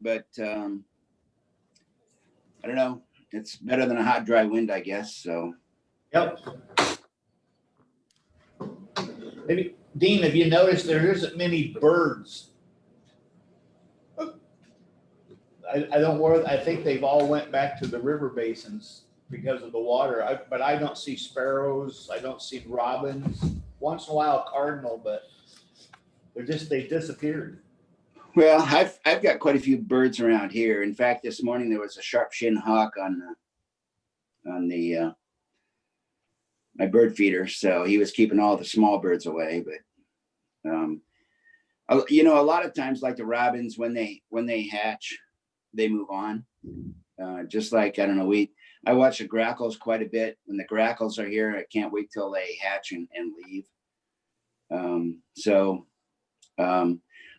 but I don't know. It's better than a hot, dry wind, I guess. So. Yep. Maybe, Dean, have you noticed there isn't many birds? I don't worry. I think they've all went back to the river basins because of the water. But I don't see sparrows. I don't see robins. Once in a while, cardinal, but they disappeared. Well, I've got quite a few birds around here. In fact, this morning there was a sharp-shinned hawk on the my bird feeder, so he was keeping all the small birds away. But you know, a lot of times, like the robins, when they hatch, they move on. Just like, I don't know, I watch the grackles quite a bit. When the grackles are here, I can't wait till they hatch and leave.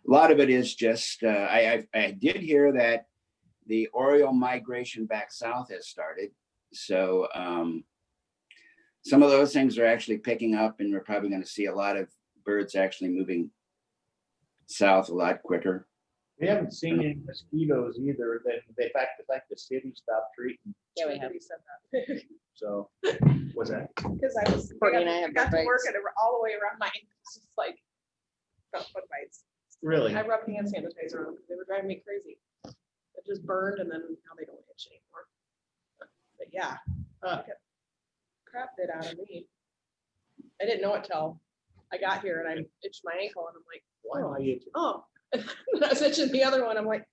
A lot of it is just, I did hear that the oriole migration back south has started. So some of those things are actually picking up, and we're probably going to see a lot of birds actually moving south a lot quicker. We haven't seen any mosquitoes either. In fact, the city stopped treating. Yeah, we have. Said that. So what's that? Because I got to work it all the way around mine. It's just like bug bites. Really? I rubbed hand sanitizer on them because they were driving me crazy. It just burned, and then now they don't itch anymore. But yeah, crap bit out of me. I didn't know it till I got here, and I itched my ankle, and I'm like, Why am I itching? oh. And I was itching the other one. I'm like,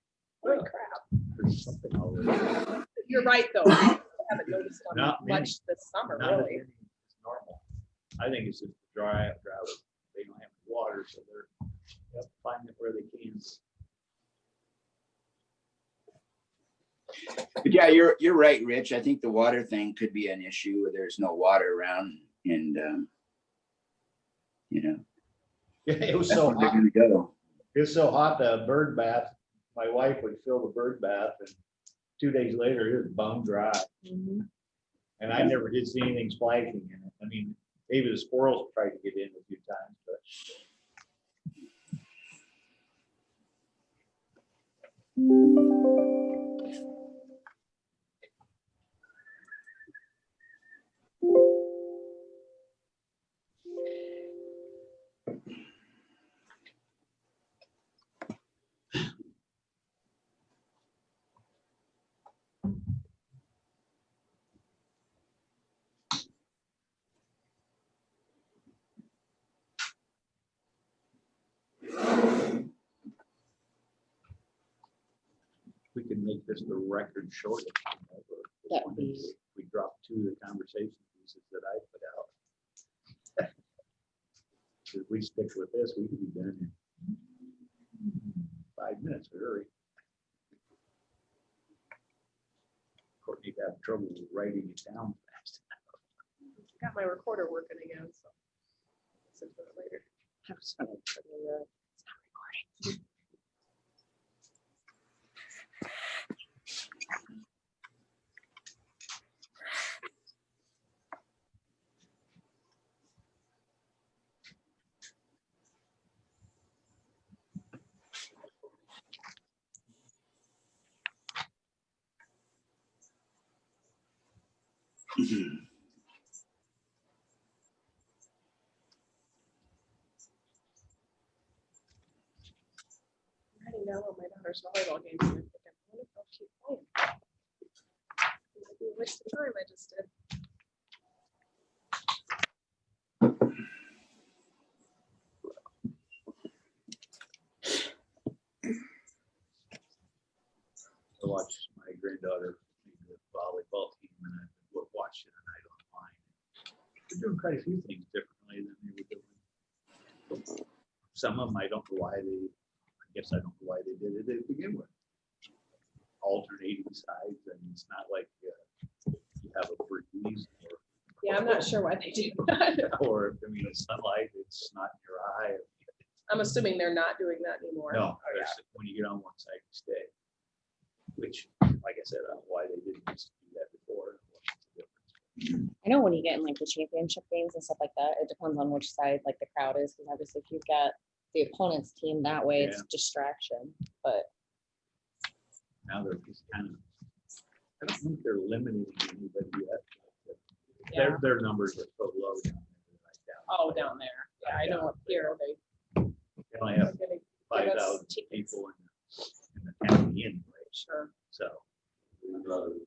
holy crap. There's something over there. You're right, though. I haven't noticed it Not many. much this summer, Not as really. many as normal. I think it's just dry. They don't have water, so they're finding it where they can. But yeah, you're right, Rich. I think the water thing could be an issue where there's no water around, and you know. Yeah, it was so hot. Gonna go. It was so hot, the bird bath, my wife would fill the bird bath, and 2 days later it was bone dry. Mm-hmm. And I never did see anything splashing in it. I mean, maybe the squirrels tried to get in a few times, but. We can make this the record short. That would be. We dropped 2 of the conversation pieces that I put out. If we stick with this, we could be done in 5 minutes, hurry. Courtney'd have trouble writing it down fast enough. Got my recorder working again, so I'll listen to it later. It's not recording. Writing down all my daughter's volleyball games, and I'm thinking, I wonder if I'll keep playing. Might be a waste of time I just did. I watched my granddaughter lead the volleyball team, and I watched it tonight online. They're doing quite a few things differently than they were doing. Some of them I don't know why they. I guess I don't know why they did it to begin with. Alternating sides, and it's not like you have a breeze. Yeah, I'm not sure why they do that. Or I mean, it's sunlight. It's not in your eye. I'm assuming they're not doing that anymore. No, when you get on one side, you stay. Which, like I said, I don't know why they didn't used to do that before. I know when you get in like the championship games and stuff like that, it depends on which side like the crowd is, because obviously if you've got the opponent's team that way, it's distraction. But Now they're just kind of, I don't think they're limiting anybody yet. Yeah. Their numbers are so low down there. Like that. Oh, down there. Yeah, I know up here, They only have they're gonna give us 5,000 tickets. people in the county anyway, Sure. so. I'd rather over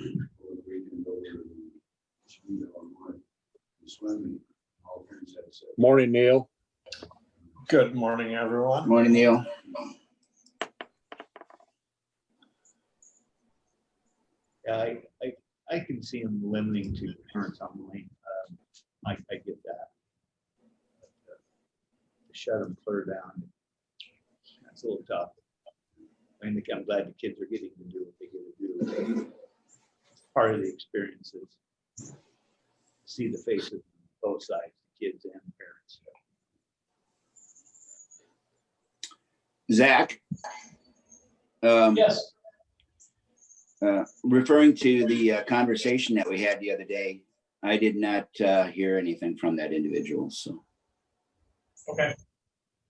the weekend go over to the online swimming. All parents had to say. Morning, Neil. Good morning, everyone. Morning, Neil. Yeah, I can see them limiting to parents online. I get that. But, to shut them clear down, that's a little tough. I'm glad the kids are getting to do what they get to do. Part of the experience is see the faces on both sides, the kids and the parents. Zach? Yes. Referring to the conversation that we had the other day, I did not hear anything from that individual, so. Okay.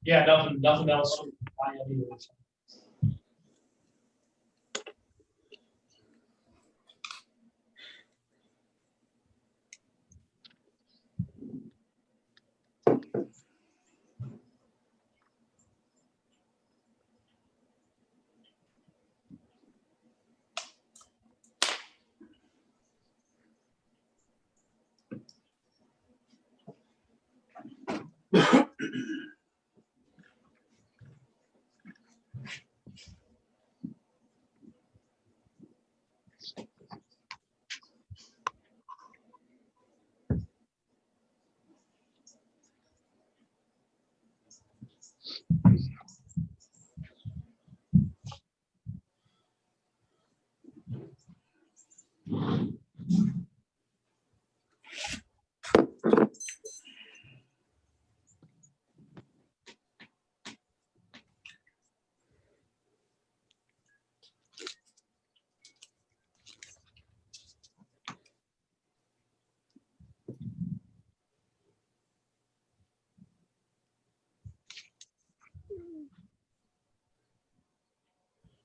Yeah, nothing else. I have either.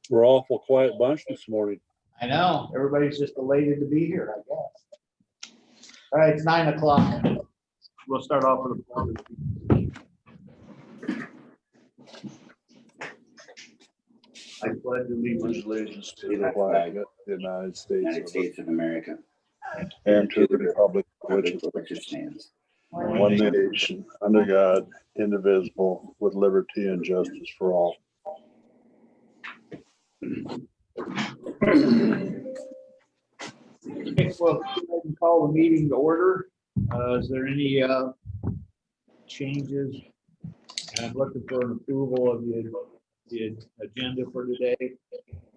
We're awful quiet bunch this morning. I know, everybody's just elated to be here, I guess. All right, it's 9 o'clock. We'll start off with a I pledge Allegiance to the flag of the United United States of America. and to the republic for which it Which it stands. one nation, under God, indivisible, with liberty and justice for all. Okay, well, I can call the meeting to order. Is there any changes? I'm looking for an approval of the agenda for today.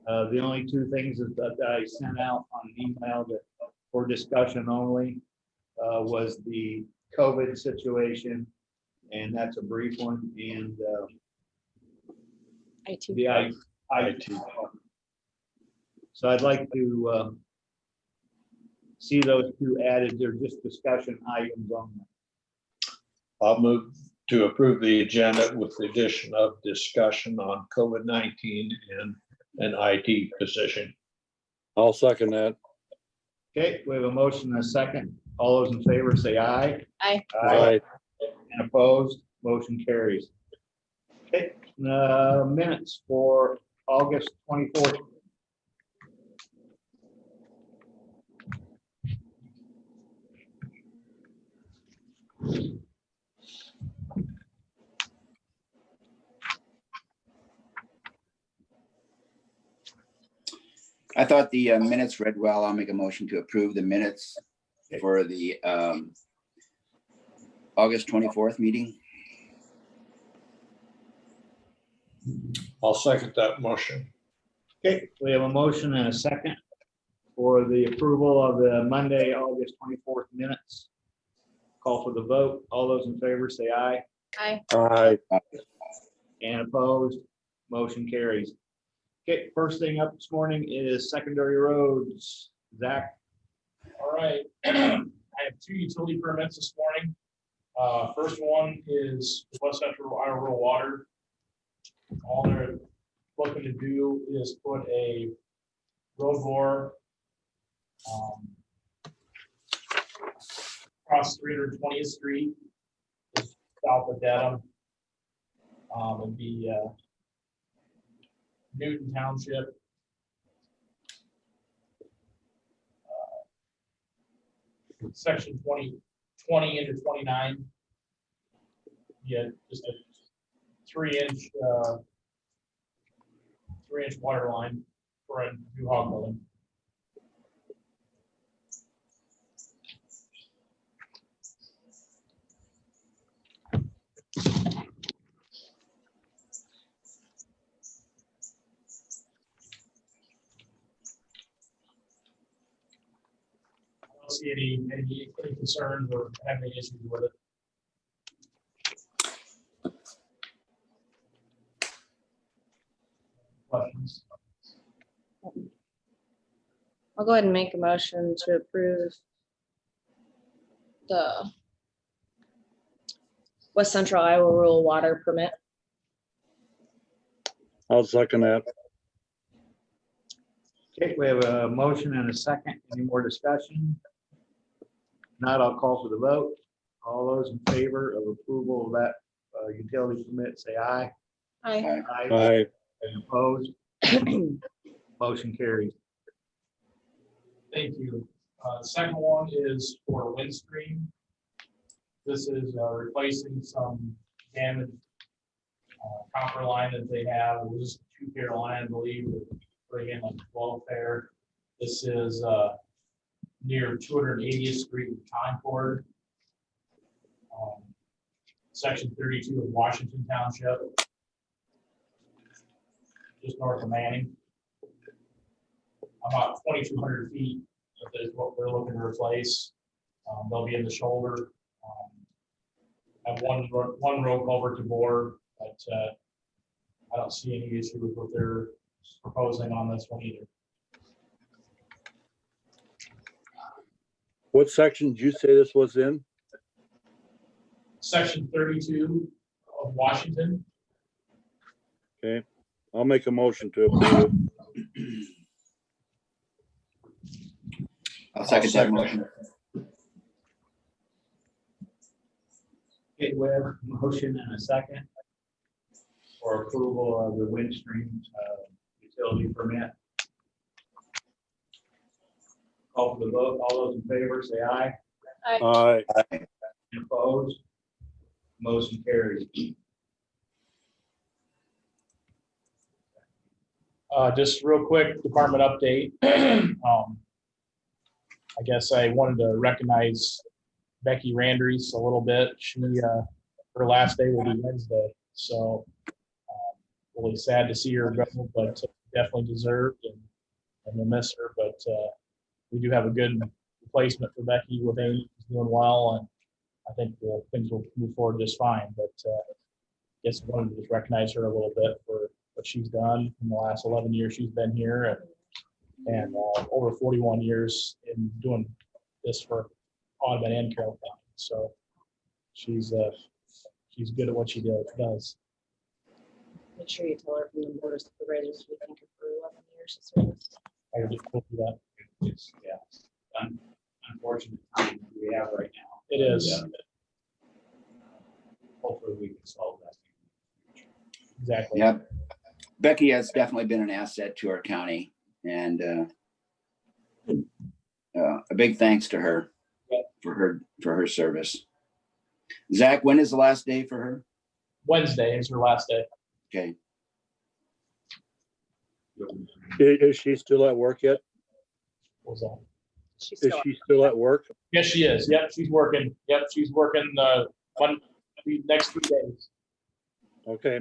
The only two things that I sent out on an email that for discussion only was the COVID situation, and that's a brief one, and IT. the IT. So I'd like to see those two added. They're just discussion items on them. I'll move to approve the agenda with the addition of discussion on COVID-19 and an IT position. I'll second that. Okay, we have a motion and a second. All those in favor say aye. Aye. Aye. And opposed, motion carries. Okay, minutes for August 24th. I thought the minutes read well. I'll make a motion to approve the minutes for the August 24th meeting. I'll second that motion. Okay, we have a motion and a second for the approval of the Monday, August 24th minutes. Call for the vote. All those in favor say aye. Aye. Aye. And opposed, motion carries. Okay, first thing up this morning is secondary roads. Zach? All right. I have two utility permits this morning. First one is West Central Iowa Rural Water. All their looking to do is put a road bore across 320th Street, just south of Dedham. It'd be Newton Township. Section 20 into 29. Yeah, just a 3-inch water line for a new hog building. I don't see any concerns or have any issues with it. Questions? I'll go ahead and make a motion to approve the West Central Iowa Rural Water Permit. I'll second that. Okay, we have a motion and a second. Any more discussion? Not, I'll call for the vote. All those in favor of approval of that utility permit, say aye. Aye. Aye. And opposed? Motion carries. Thank you. Second one is for Windstream. This is replacing some damaged copper line that they have. It was 2-pair line, I believe, bring in like 12 pair. This is near 280th Street in Concord. Section 32 of Washington Township, just north of Manning. About 2,200 feet is what we're looking to replace. They'll be in the shoulder. Have one road culvert to bore, but I don't see any issue with what they're proposing on this one either. What section did you say this was in? Section 32 of Washington. Okay, I'll make a motion to approve it. I'll second that motion. Okay, we have a motion and a second for approval of the Windstream utility permit. Call for the vote. All those in favor, say aye. Aye. And opposed? Motion carries. Just real quick, department update. I guess I wanted to recognize Becky Randries a little bit. She, her last day will be Wednesday, so really sad to see her go, but definitely deserved, and we'll miss her. But we do have a good replacement for Becky with Amy. She's doing well, and I think things will move forward just fine. But I guess I wanted to just recognize her a little bit for what she's done in the last 11 years she's been here, and over 41 years in doing this for Audubon and Carroll County. So she's good at what she does. Make sure you tell her from the Board of Supervisors we thank her for 11 years of service. I would just go through that. It's, unfortunate time we have right now. It is. Hopefully we can solve that. Exactly. Yep. Becky has definitely been an asset to our county, and a big thanks to her for her service. Zach, when is the last day for her? Wednesday is her last day. Okay. Is she still at work yet? What was that? She's Is she still at work? Yes, she is. Yep, she's working. Yep, she's working next 3 days. Okay.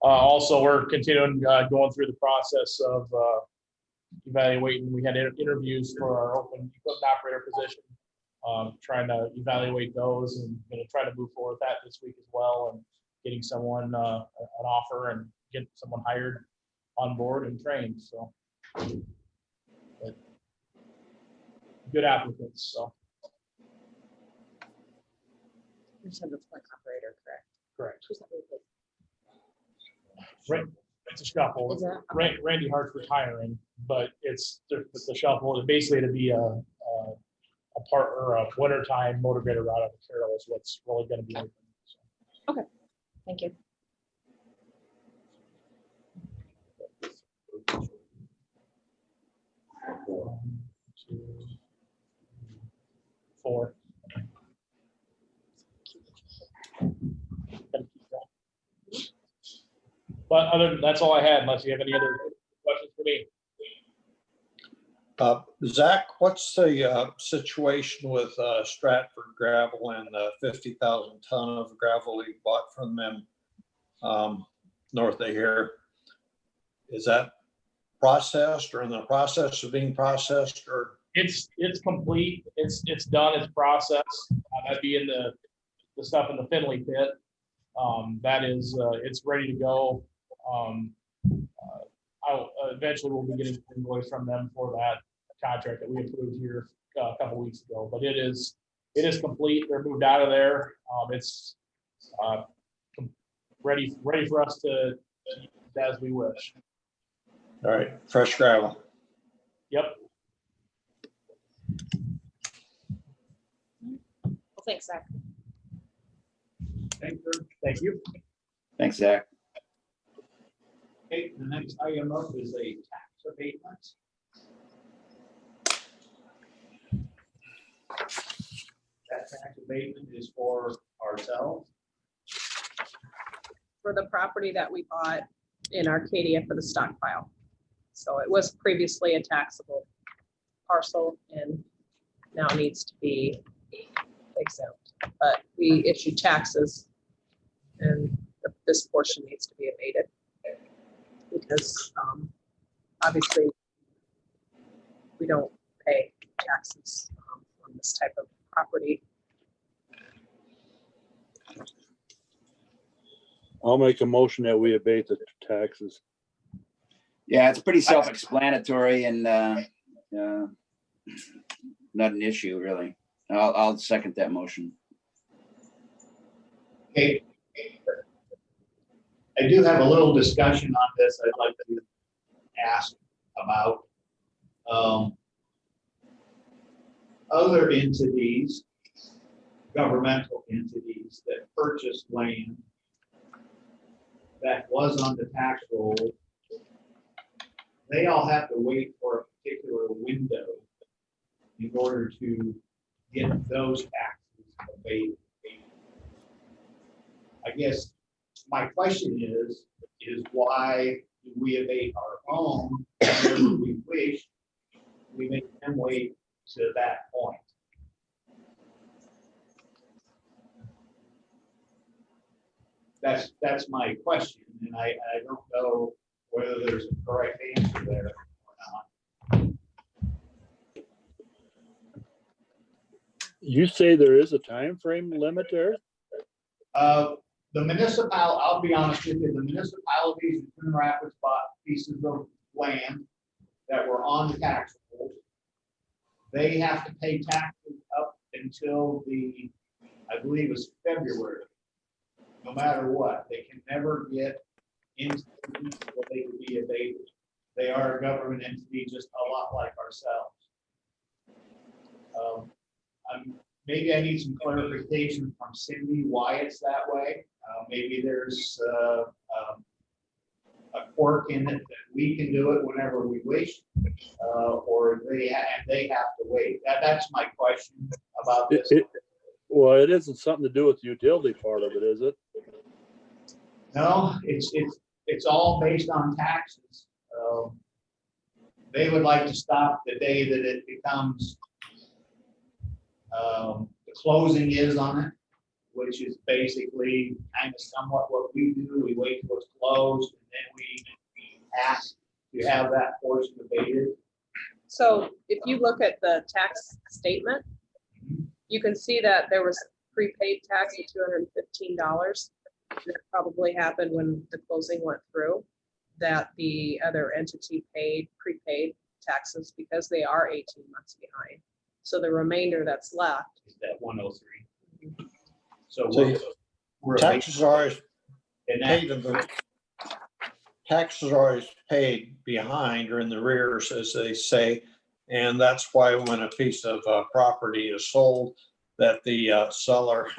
Also, we're continuing going through the process of evaluating. We had interviews for our open equipment operator position, trying to evaluate those, and going to try to move forward with that this week as well, and getting someone an offer and get someone hired on board and trained. So, but good applicants. So. You said the plant operator, correct? Correct. Who's that replacing? Right, it's a shuffle. Is that? Randy Hart's retiring, but it's the shuffle. It's basically to be a partner of wintertime motivator route out of Carroll is what's really going to be open. So. Thank you. One, two, three, 4. But that's all I had, unless you have any other questions for me. Zach, what's the situation with Stratford gravel and the 50,000 ton of gravel you bought from them north of here? Is that processed or in the process of being processed, or? It's complete. It's done. It's processed. That'd be in the stuff in the Finley pit. That is, it's ready to go. I'll eventually we'll be getting an invoice from them for that contract that we approved here a couple weeks ago. But it is complete. They're moved out of there. It's ready for us to use as we wish. All right, fresh gravel. Yep. Well, thanks, Zach. Thank you. Thank you. Thanks, Zach. Okay, the next item up is a tax abatement. That tax abatement is for ourselves. For the property that we bought in Arcadia for the stockpile. So it was previously a taxable parcel and now needs to be exempt. But we issue taxes and this portion needs to be abated. Because obviously we don't pay taxes on this type of property. I'll make a motion that we abate the taxes. Yeah, it's pretty self-explanatory and not an issue, really. I'll second that motion. Okay. I do have a little discussion on this I'd like to ask about. Other entities, governmental entities that purchased land that was on the tax roll, they all have to wait for a particular window in order to get those taxes abated. I guess my question is why do we abate our own whenever we wish? We make them wait to that point. That's my question, and I don't know whether there's a correct answer there or not. You say there is a time frame limit there? I'll be honest with you, the municipalities in Twin Rapids bought pieces of land that were on the tax rolls. They have to pay taxes up until I believe it's February. No matter what, they can never get into what they would be abated. They are a government entity, just a lot like ourselves. Maybe I need some clarification from Cindy why it's that way. Maybe there's a quirk in it that we can do it whenever we wish, or they have to wait. That's my question about this. Well, it isn't something to do with the utility part of it, is it? No, it's all based on taxes. They would like to stop the day that it becomes the closing is on it, which is basically kind of somewhat what we do. We wait till it's closed and then we ask to have that portion abated. So if you look at the tax statement, you can see that there was prepaid tax of $215. That probably happened when the closing went through, that the other entity prepaid taxes because they are 18 months behind. So the remainder that's left Is that 103? So See, we're taxes are always and that, paid in the, taxes are always paid behind or in the rears, as they say. And that's why when a piece of property is sold, that the seller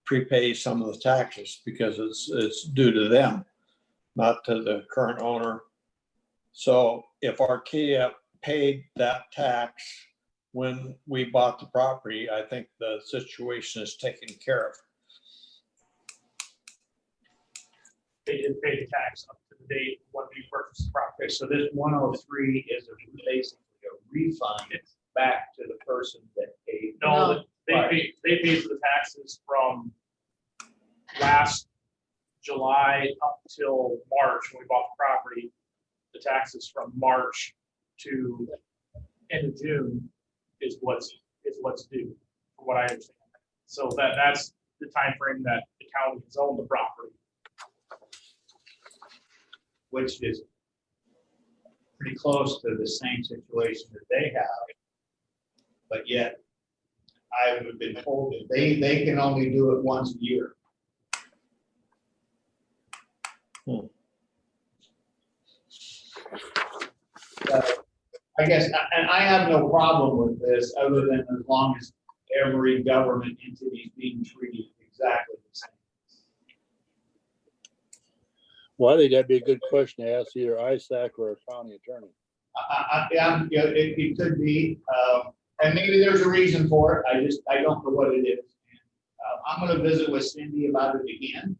prepays some of the taxes because it's due to them, not to the current owner. So if Archaea paid that tax when we bought the property, I think the situation is taken care of. They did pay the tax up to the date when we purchased the property. so this 103 is basically a refund back to the person that paid. No, Right. they paid for the taxes from last July up till March when we bought the property. The taxes from March to end of June is what's due, from what I understand. So that's the time frame that the county has owned the property. Which is pretty close to the same situation that they have. But yet, I've been told that they can only do it once a year. So, I guess, and I have no problem with this, other than as long as every government entity is being treated exactly the same. Well, I think that'd be a good question to ask either ISAC or a county attorney. Yeah, it could be, and maybe there's a reason for it. I don't know what it is. I'm going to visit with Cindy about it again.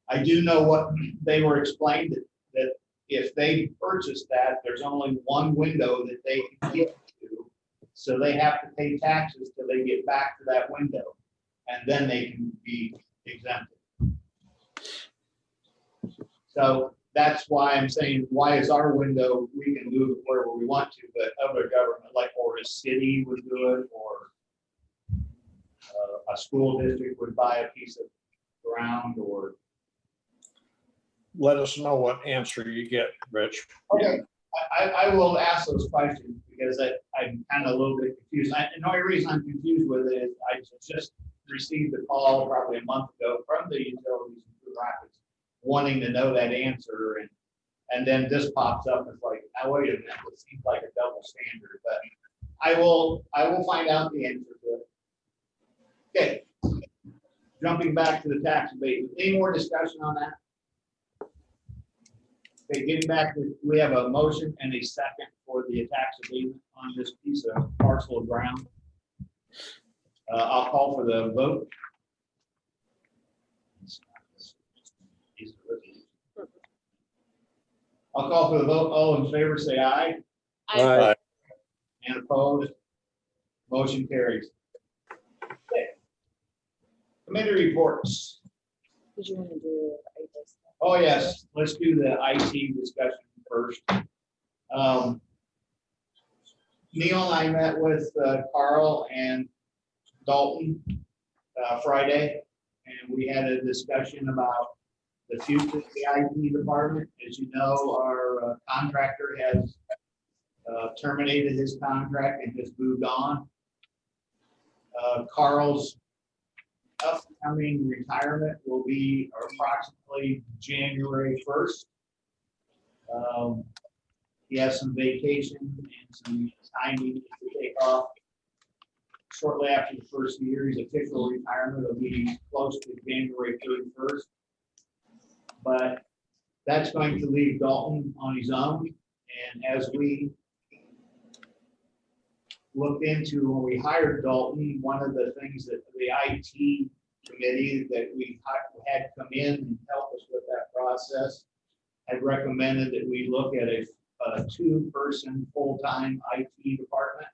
I do know what they were explained that if they purchase that, there's only one window that they can get to. So they have to pay taxes till they get back to that window, and then they can be exempted. So that's why I'm saying, why is our window, we can move wherever we want to, but other government, like, or a city would do it, or a school district would buy a piece of ground, or. Let us know what answer you get, Rich. Okay, I will ask those questions because I'm kind of a little bit confused. And the only reason I'm confused with it is I just received a call probably a month ago from the utilities in Blue Rapids wanting to know that answer, and then this pops up. It's like, now wait a minute, it seems like a double standard, but I will find out the answer to it. Okay, jumping back to the tax abatement. Any more discussion on that? Okay, getting back to, we have a motion and a second for the tax abatement on this piece of parcel of ground. I'll call for the vote. I'll call for the vote. All in favor, say aye. Aye. And opposed? Motion carries. Okay. Committee reports. Did you want to do? Oh, yes, let's do the IT discussion first. Neil and I met with Carl and Dalton Friday, and we had a discussion about the future of the IT department. As you know, our contractor has terminated his contract and has moved on. Carl's upcoming retirement will be approximately January 1st. He has some vacation and some time he needs to take off. Shortly after the first year, his official retirement will be close to January 31st. But that's going to leave Dalton on his own. And as we looked into when we hired Dalton, one of the things that the IT committee that we had come in and help us with that process had recommended that we look at a two-person full-time IT department.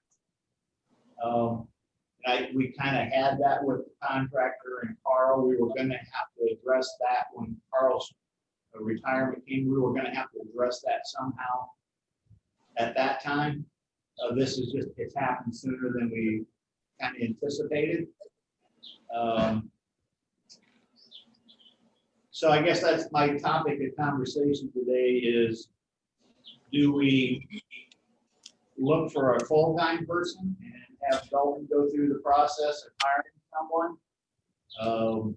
We kind of had that with the contractor and Carl. We were going to have to address that when Carl's retirement came. We were going to have to address that somehow at that time. This is just, it's happened sooner than we kind of anticipated. So I guess that's my topic of conversation today is, do we look for a full-time person and have Dalton go through the process of hiring someone? I'm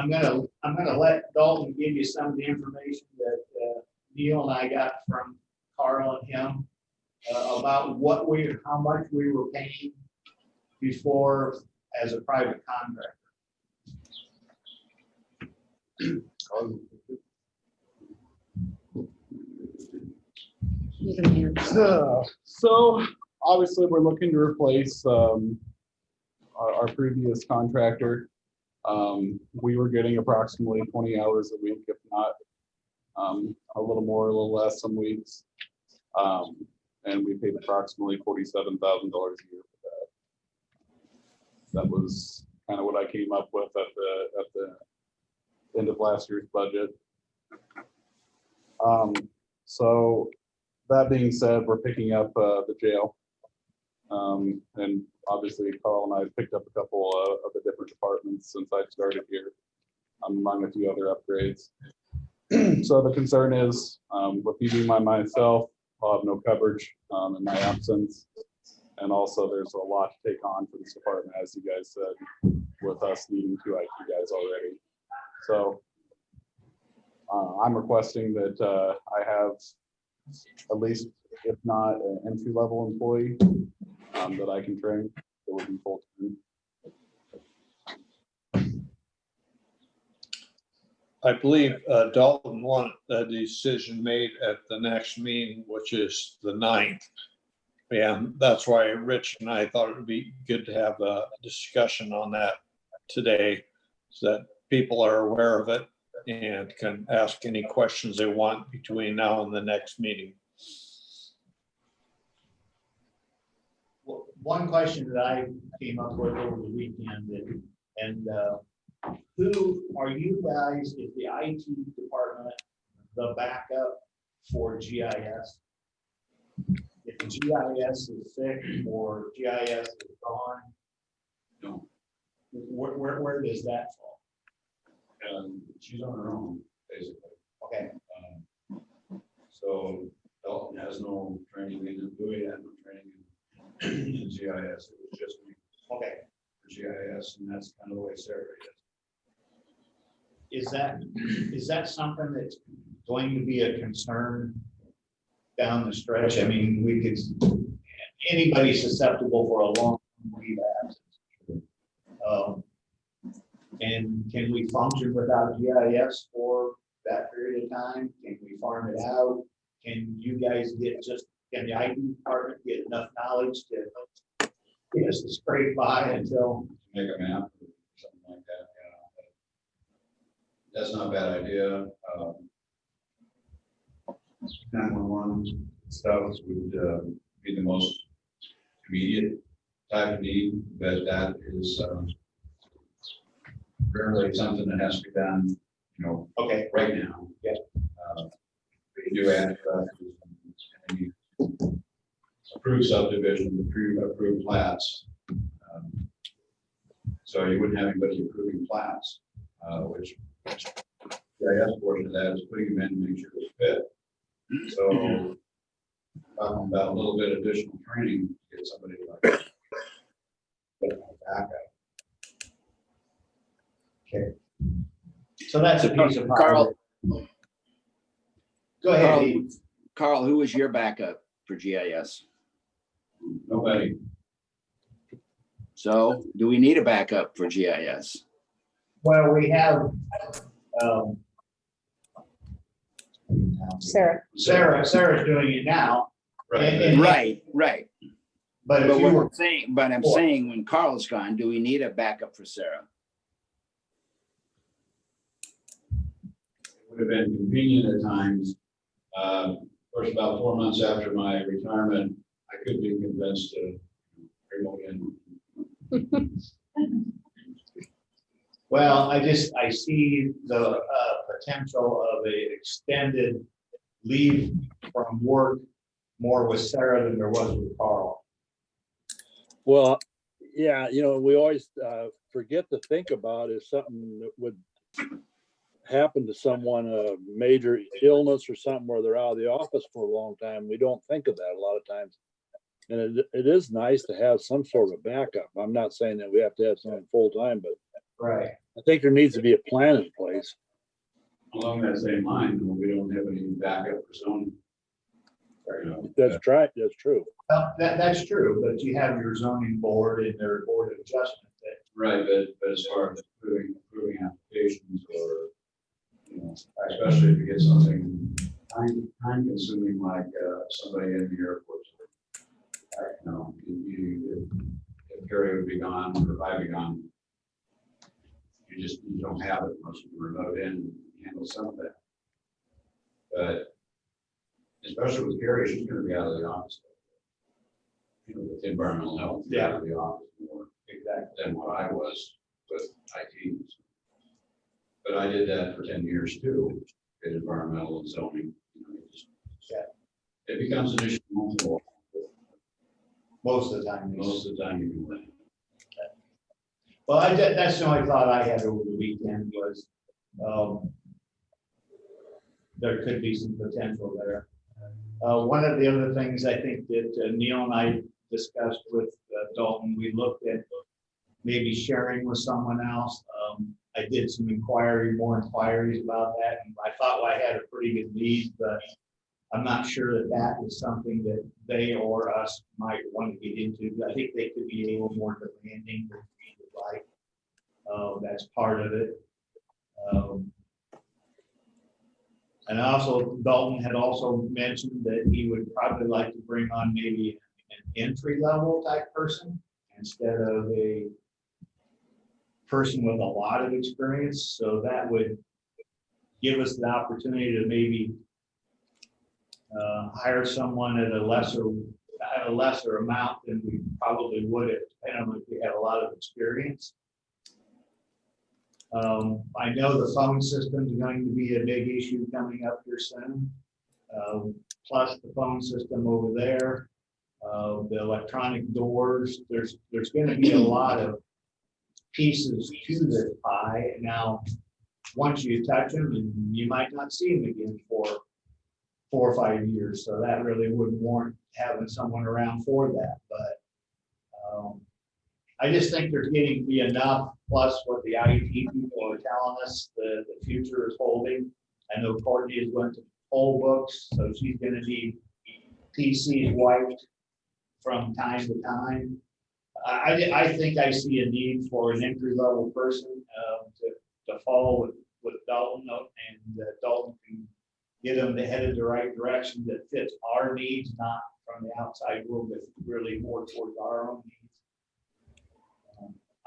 gonna let Dalton give you some of the information that Neil and I got from Carl and him about how much we were paying before as a private contractor. So obviously, we're looking to replace our previous contractor. We were getting approximately 20 hours a week, if not a little more, a little less some weeks. And we paid approximately $47,000 a year for that. That was kind of what I came up with at the end of last year's budget. So that being said, we're picking up the jail. And obviously Carl and I picked up a couple of the different departments since I started here, among a few other upgrades. So the concern is with me being myself, I'll have no coverage in my absence. And also there's a lot to take on for this department, as you guys said, with us needing 2 IT guys already. So I'm requesting that I have at least, if not an entry-level employee that I can train, that would be full-time. I believe Dalton wanted a decision made at the next meeting, which is the 9th. And that's why Rich and I thought it would be good to have a discussion on that today, so that people are aware of it and can ask any questions they want between now and the next meeting. Well, one question that I came up with over the weekend, and who are you guys, is the IT department the backup for GIS? If GIS is sick or GIS is gone, No. where does that fall? She's on her own, basically. Okay, So Dalton has no training in Louis had no training in GIS. It was just me okay. for GIS, and that's kind of the way Sarah is. Is that something that's going to be a concern down the stretch? I mean, anybody susceptible for a long leave absence. And can we function without GIS for that period of time? Can we farm it out? Can you guys can the IT department get enough knowledge to get us to scrape by until? Make a map or something like that. That's not a bad idea. 911 stuff would be the most immediate type of need, but that is rarely something that has to be done, Okay. right now. Yeah. We can do any approved subdivision, approved plats. So you wouldn't have anybody approving plats, which GIS portion of that is putting them in to make sure they fit. So talking about a little bit additional training to get somebody like backup. Okay. So that's a piece of. Carl, Go ahead, Lee. Carl, who was your backup for GIS? Nobody. So do we need a backup for GIS? Well, we have, Sarah. Sarah's doing it now. Right. Right. But if But you what were, I'm saying, when Carl's gone, do we need a backup for Sarah? Would have been convenient at times. Of course, about 4 months after my retirement, I could be convinced to remote in. well, I see the potential of a extended leave from work more with Sarah than there was with Carl. Well, yeah, we always forget to think about if something that would happen to someone, a major illness or something where they're out of the office for a long time. We don't think of that a lot of times. And it is nice to have some sort of backup. I'm not saying that we have to have someone full-time, but Right. I think there needs to be a plan in place. Along that same line, we don't have any backup for zoning. You know, That's right, that's true. Well, that's true, but you have your zoning board and their board of adjustment that. Right, but as far as approving applications or, you know, especially if you get something time consuming like somebody in the airport. You know, if Carrie would be gone or if I'd be gone, you don't have it unless you remote in and handle some of that. But especially with Carrie, she's going to be out of the office. You know, with environmental health, out of the office more exactly than what I was with IT. But I did that for 10 years too, in environmental and zoning. You know, it becomes an issue Most of the time. most of the time you can win. Well, that's the only thought I had over the weekend was, there could be some potential there. One of the other things I think that Neil and I discussed with Dalton, we looked at maybe sharing with someone else. I did some more inquiries about that, and I thought I had a pretty good lead, but I'm not sure that is something that they or us might want to get into. I think they could be a little more demanding than we would like. That's part of it. And also, Dalton had also mentioned that he would probably like to bring on maybe an entry-level type person instead of a person with a lot of experience. So that would give us the opportunity to maybe hire someone at a lesser amount than we probably would have, depending on if we had a lot of experience. I know the phone system is going to be a big issue coming up here soon. Plus the phone system over there, the electronic doors. There's going to be a lot of pieces to this pie. Now, once you touch them, and you might not see them again for 4 or 5 years. So that really wouldn't warrant having someone around for that. But I just think there's getting to be enough, plus what the IT people are telling us the future is holding. I know Courtney is going to poll books, so she's going to need PCs wiped from time to time. I think I see a need for an entry-level person to follow with Dalton, and Dalton can get them headed the right direction that fits our needs, not from the outside world, but really more towards our own needs.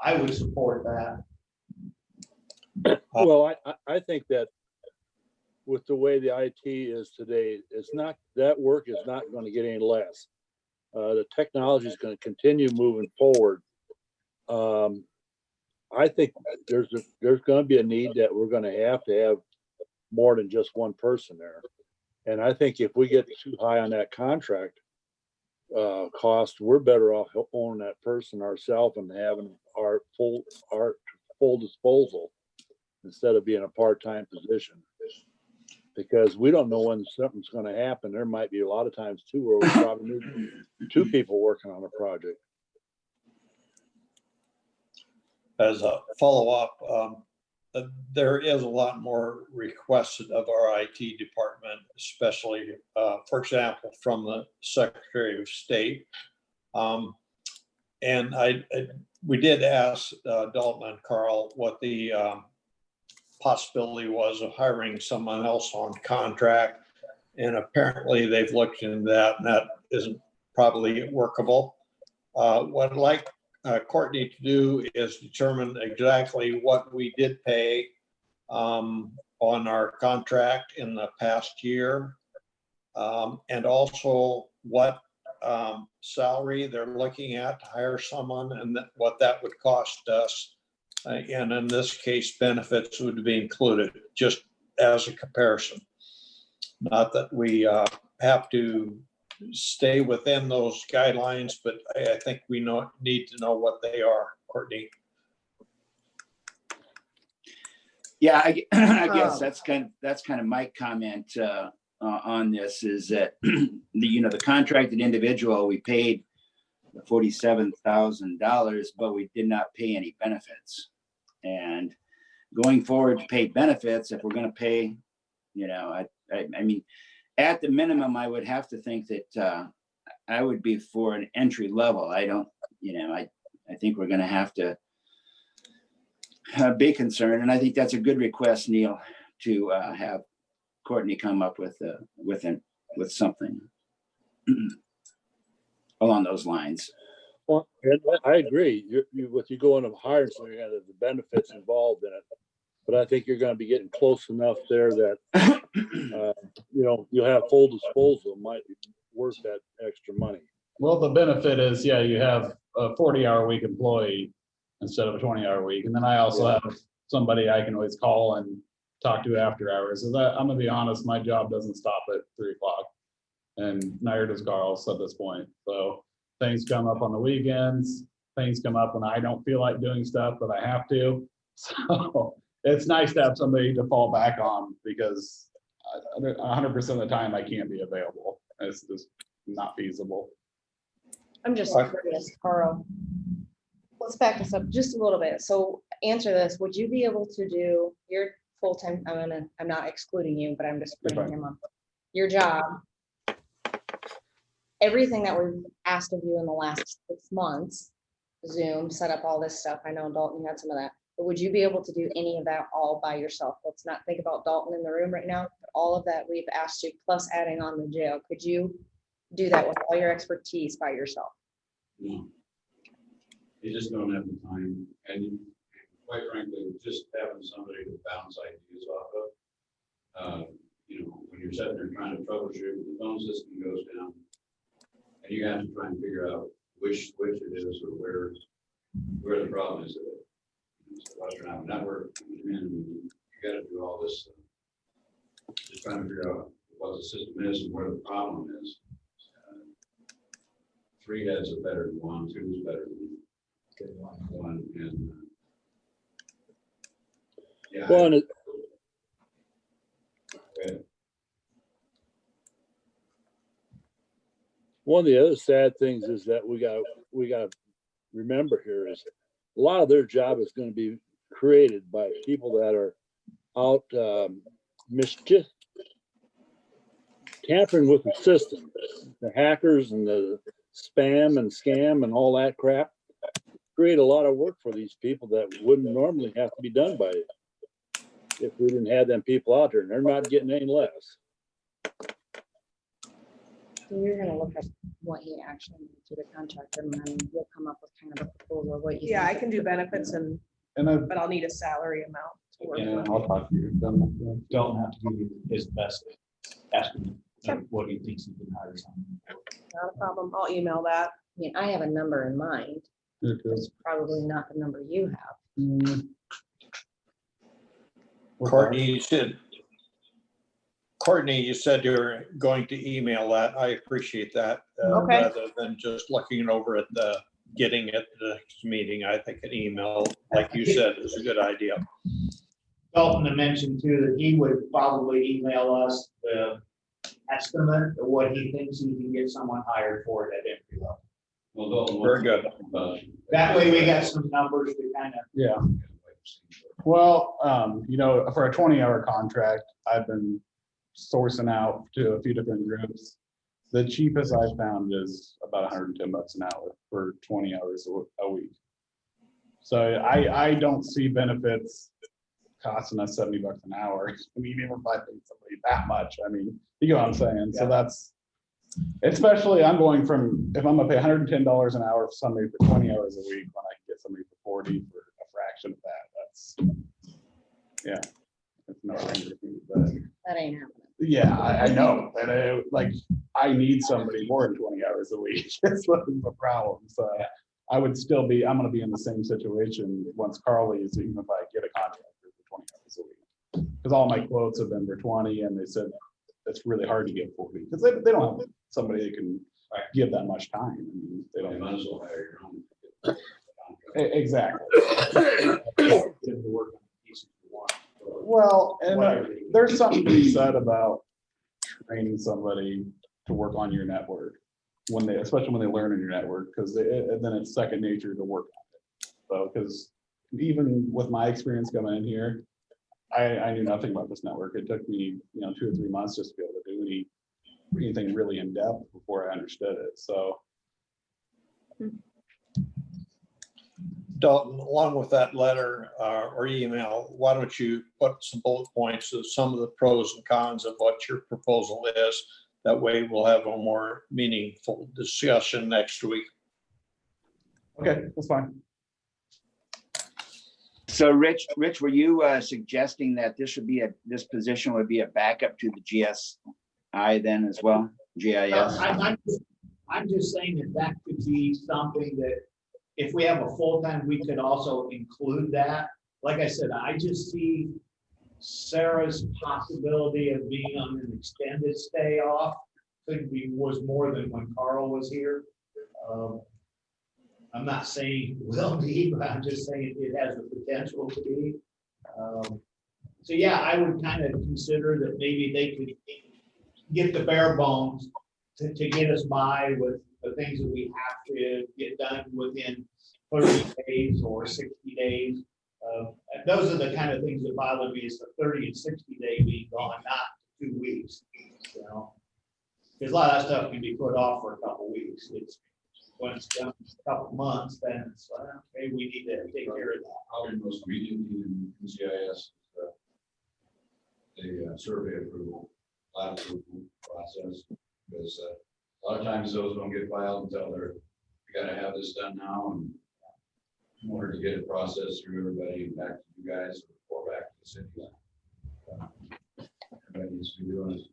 I would support that. Well, I think that with the way the IT is today, that work is not going to get any less. The technology is going to continue moving forward. I think there's going to be a need that we're going to have more than just one person there. And I think if we get too high on that contract cost, we're better off owning that person ourselves and having our full disposal instead of being a part-time position. Because we don't know when something's going to happen. There might be a lot of times too where we probably need 2 people working on a project. As a follow-up, there is a lot more requested of our IT department, especially, for example, from the Secretary of State. And we did ask Dalton and Carl what the possibility was of hiring someone else on contract. And apparently they've looked into that, and that isn't probably workable. What I'd like Courtney to do is determine exactly what we did pay on our contract in the past year, and also what salary they're looking at to hire someone, and what that would cost us. And in this case, benefits would be included, just as a comparison. Not that we have to stay within those guidelines, but I think we need to know what they are, Courtney. Yeah, I guess that's kind of my comment on this is that the contracted individual we paid $47,000, but we did not pay any benefits. And going forward to pay benefits, if we're going to pay, you know, I mean, at the minimum, I would have to think that I would be for an entry level. I don't, you know, I think we're going to have to be concerned. And I think that's a good request, Neil, to have Courtney come up with something along those lines. Well, and I agree. With you going to hire somebody, you got the benefits involved in it. But I think you're going to be getting close enough there that, you know, you'll have full disposal, might be worth that extra money. Well, the benefit is, yeah, you have a 40-hour week employee instead of a 20-hour week. And then I also have somebody I can always call and talk to after hours. So that, I'm gonna be honest, my job doesn't stop at 3 o'clock. And neither does Carl's at this point. So things come up on the weekends, things come up when I don't feel like doing stuff, but I have to. So it's nice to have somebody to fall back on, because 100% of the time I can't be available. It's just not feasible. I'm just curious, Carl. Let's back this up just a little bit. So answer this, would you be able to do your full-time, I'm not excluding you, but I'm just bringing him up. Your job, everything that we've asked of you in the last 6 months, Zoom, set up all this stuff. I know Dalton, you had some of that, but would you be able to do any of that all by yourself? Let's not think about Dalton in the room right now, but all of that we've asked you, plus adding on the jail. Could you do that with all your expertise by yourself? No. You just don't have the time, and quite frankly, just having somebody to bounce ideas off of. You know, when you're sitting there trying to troubleshoot, the phone system goes down, and you have to try and figure out which switch it is or where the problem is. Western Iowa Network, you got to do all this, just trying to figure out what the system is and where the problem is. 3 heads are better than 1, 2 is better than 1, and yeah. Well, and one of the other sad things is that we got to remember here is a lot of their job is going to be created by people that are out mischief, tampering with the system, the hackers and the spam and scam and all that crap. Create a lot of work for these people that wouldn't normally have to be done by it if we didn't have them people out there, and they're not getting any less. You're gonna look at what he actually needs through the contract, and then you'll come up with kind of a proposal of what you. Yeah, I think. can do benefits but I'll need a salary amount to work Yeah, with. I'll talk to you. Don't have to give you his best estimate of what he thinks he can hire someone. Not a problem. I'll email that. I mean, I have a number in mind. It's probably not the number you have. Courtney, you said you're going to email that. I appreciate that. Okay. Rather than just looking over at getting at the next meeting, I think an email, like you said, is a good idea. Dalton had mentioned too that he would probably email us the estimate of what he thinks he can get someone hired for at entry level. Well, Very good. That way we got some numbers to kind of. Yeah. Well, you know, for a 20-hour contract, I've been sourcing out to a few different groups. The cheapest I've found is about $110 an hour for 20 hours a week. So I don't see benefits costing us $70 an hour. I mean, even if I pay somebody that much, I mean, you know what I'm saying? So that's, especially I'm going from, if I'm gonna pay $110 an hour for somebody for 20 hours a week, when I can get somebody for 40 for a fraction of that, that's, yeah. It's no brainer for me, but That ain't happening. yeah, I know. And I need somebody more than 20 hours a week. That's what the problem. So I'm gonna be in the same situation once Carl leaves, even if I get a contract for 20 hours a week. Because all my quotes have been for 20, and they said it's really hard to get 40 because they don't have somebody that can give that much time. I mean, they don't. might as well hire your own. Exactly. Well, and there's something to be said about training somebody to work on your network. especially when they learn in your network, because then it's second nature to work on it. So, because even with my experience coming in here, I knew nothing about this network. It took me, 2 or 3 months just to be able to do anything really in depth before I understood it. So, Dalton, along with that letter or email, why don't you put some bullet points of some of the pros and cons of what your proposal is? That way we'll have a more meaningful discussion next week. okay, that's fine. So Rich, were you suggesting that this position would be a backup to the GSI then as well, GIS? I'm just saying that could be something that if we have a full-time, we could also include that. Like I said, I just see Sarah's possibility of being on an extended stay off was more than when Carl was here. I'm not saying it will be, but I'm just saying it has the potential to be. So yeah, I would kind of consider that maybe they could get the bare bones to get us by with the things that we have to get done within 30 days or 60 days. And those are the kind of things that bother me, is the 30 and 60 day being gone, not 2 weeks. Because a lot of that stuff can be put off for a couple weeks. It's when it's done a couple months, then it's okay, we need to take care of that. Probably the most immediate need in GIS is the survey approval, plat approval process, because a lot of times those don't get filed until we gotta have this done now, and in order to get it processed through everybody and back to you guys or back to the city. Everybody needs to be doing it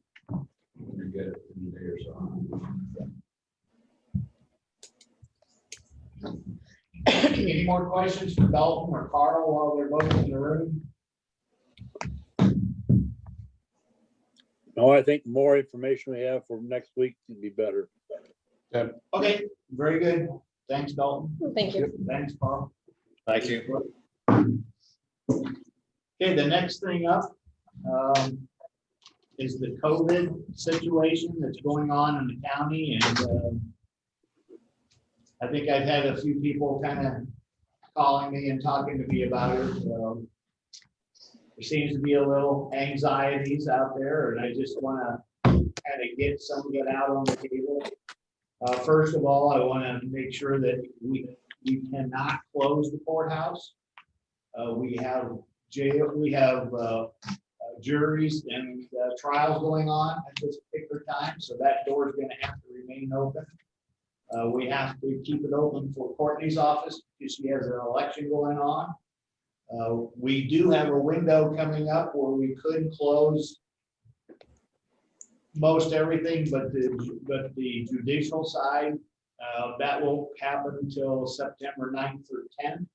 when you get it in a day or so. Any more questions for Dalton or Carl while they're both in the room? No, I think the more information we have for next week would be better. Okay, very good. Thanks, Dalton. Thank you. Thanks, Carl. Thank you. Okay, the next thing up is the COVID situation that's going on in the county, and I think I've had a few people kind of calling me and talking to me about it. There seems to be a little anxieties out there, and I just want to kind of get some of it out on the table. First of all, I want to make sure that we cannot close the courthouse. We have jail, we have juries and trials going on at this particular time, so that door is going to have to remain open. We have to keep it open for Courtney's office because she has an election going on. We do have a window coming up where we could close most everything, but the judicial side, that won't happen until September 9th or 10th.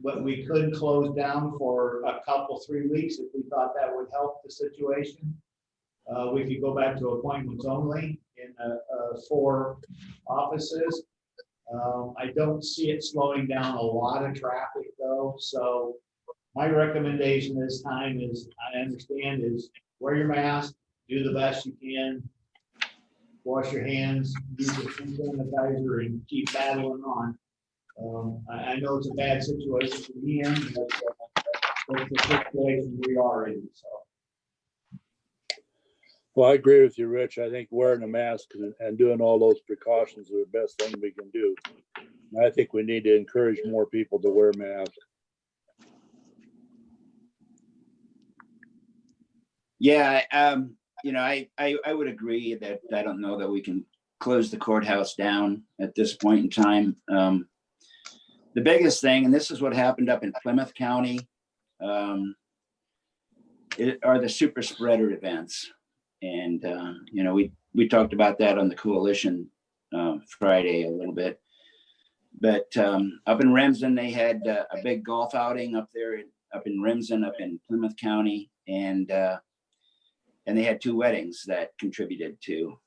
But we could close down for a couple, 3 weeks if we thought that would help the situation. We could go back to appointments only in 4 offices. I don't see it slowing down a lot of traffic though. So my recommendation this time is, I understand, is wear your mask, do the best you can, wash your hands, use your hand sanitizer, and keep battling on. I know it's a bad situation to be in, but it's the situation we are in. So. Well, I agree with you, Rich. I think wearing a mask and doing all those precautions are the best thing we can do. And I think we need to encourage more people to wear masks. Yeah, I would agree that I don't know that we can close the courthouse down at this point in time. The biggest thing, and this is what happened up in Plymouth County, are the super spreader events. And, we talked about that on the coalition Friday a little bit. But up in Remsen, they had a big golf outing up there, up in Remsen, up in Plymouth County. And they had 2 weddings that contributed to.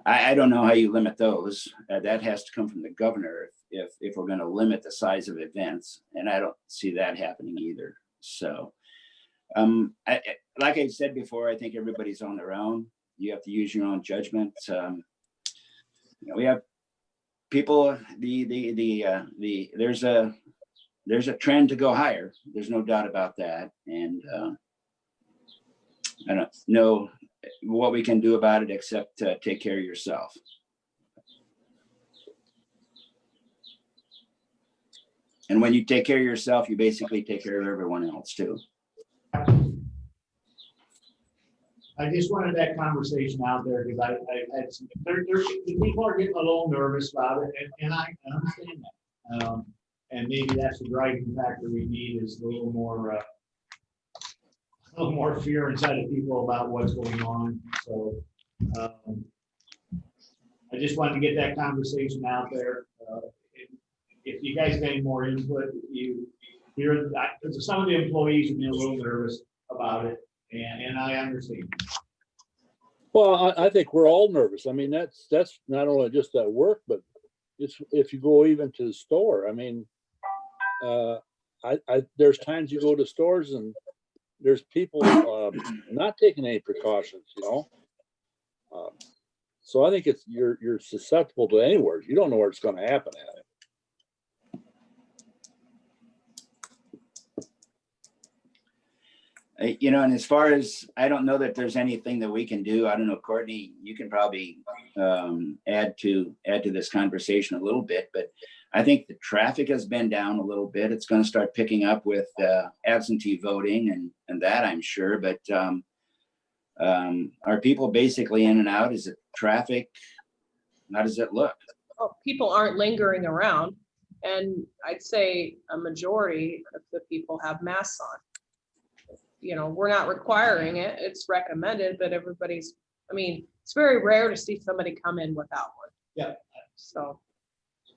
I don't know how you limit those. That has to come from the governor if we're going to limit the size of events. And I don't see that happening either. So, like I said before, I think everybody's on their own. you have to use your own judgment. We have people, there's a trend to go higher. There's no doubt about that. And I don't know what we can do about it except take care of yourself. And when you take care of yourself, you basically take care of everyone else too. I just wanted that conversation out there because I had some, people are getting a little nervous about it, and I understand that. And maybe that's the driving factor we need is a little more fear inside of people about what's going on. So I just wanted to get that conversation out there. If you guys got any more input, you hear that, because some of the employees have been a little nervous about it, and I understand. Well, I think we're all nervous. I mean, that's not only just at work, but it's if you go even to the store. I mean, there's times you go to stores and there's people not taking any precautions, you know. So I think it's you're susceptible to anywhere. You don't know where it's going to happen at. And as far as, I don't know that there's anything that we can do. I don't know, Courtney, you can probably add to this conversation a little bit, but I think the traffic has been down a little bit. It's going to start picking up with absentee voting and that, I'm sure. But are people basically in and out? Is it traffic? How does it look? Well, people aren't lingering around, and I'd say a majority of the people have masks on. We're not requiring it. It's recommended, but everybody's, it's very rare to see somebody come in without one. Yeah. So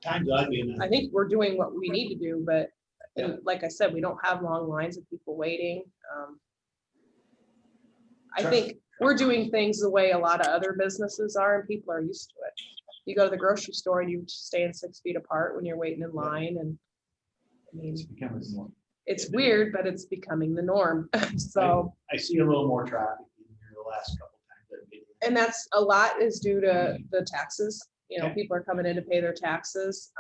Times I've been. I think we're doing what we need to do, but like I said, we don't have long lines of people waiting. I think we're doing things the way a lot of other businesses are, and people are used to it. You go to the grocery store and you stay in 6 feet apart when you're waiting in line, and It's becoming more. it's weird, but it's becoming the norm. So I see a little more traffic in here the last couple times I've been here. and that's a lot is due to the taxes. Okay. People are coming in to pay their taxes,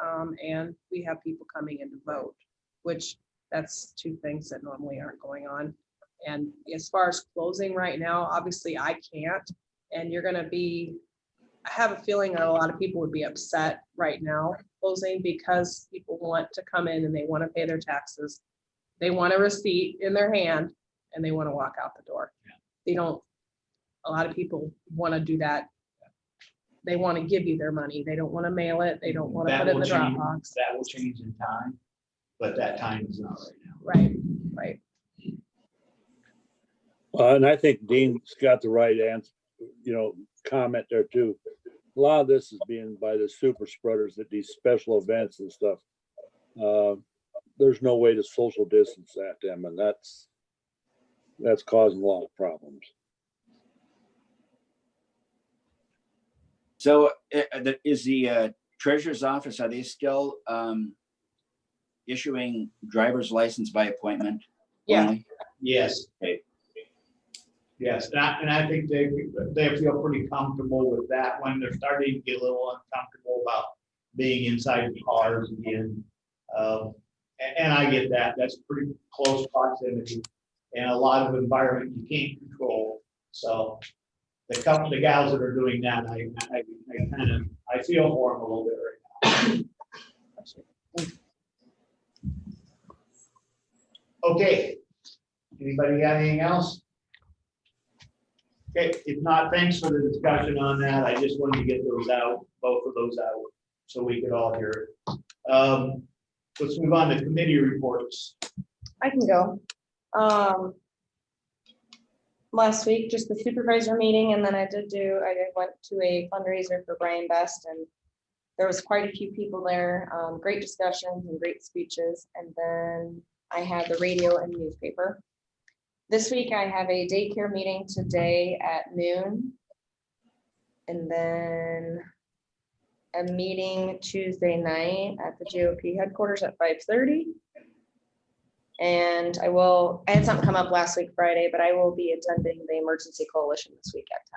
and we have people coming in to vote, which that's two things that normally aren't going on. And as far as closing right now, obviously I can't, and I have a feeling that a lot of people would be upset right now closing because people want to come in and they want to pay their taxes. They want a receipt in their hand and they want to walk out the door. A lot of people want to do that. They want to give you their money. They don't want to mail it. They don't want to put it in the Dropbox. That will change in time, but that time is not right now. Right. And I think Dean's got the right answer, comment there too. A lot of this is being by the super spreaders at these special events and stuff. There's no way to social distance at them, and that's causing a lot of problems. So is the treasurer's office, are they still issuing driver's license by appointment? Yeah. only? Yes. Okay. Yes, and I think they feel pretty comfortable with that when they're starting to get a little uncomfortable about being inside the cars again. And I get that. That's pretty close proximity and a lot of environment you can't control. So the gals that are doing that, I feel for them a little bit right now. Okay. Anybody got anything else? Okay, if not, thanks for the discussion on that. I just wanted to get those out, both of those out, so we could all hear it. Let's move on to committee reports. I can go. Last week, just the supervisor meeting, and then I went to a fundraiser for Brian Best, and there was quite a few people there. Great discussions and great speeches. And then I had the radio and newspaper. This week I have a daycare meeting today at noon. And then a meeting Tuesday night at the GOP headquarters at 5:30. And I had something come up last week, Friday, but I will be attending the Emergency Coalition this week at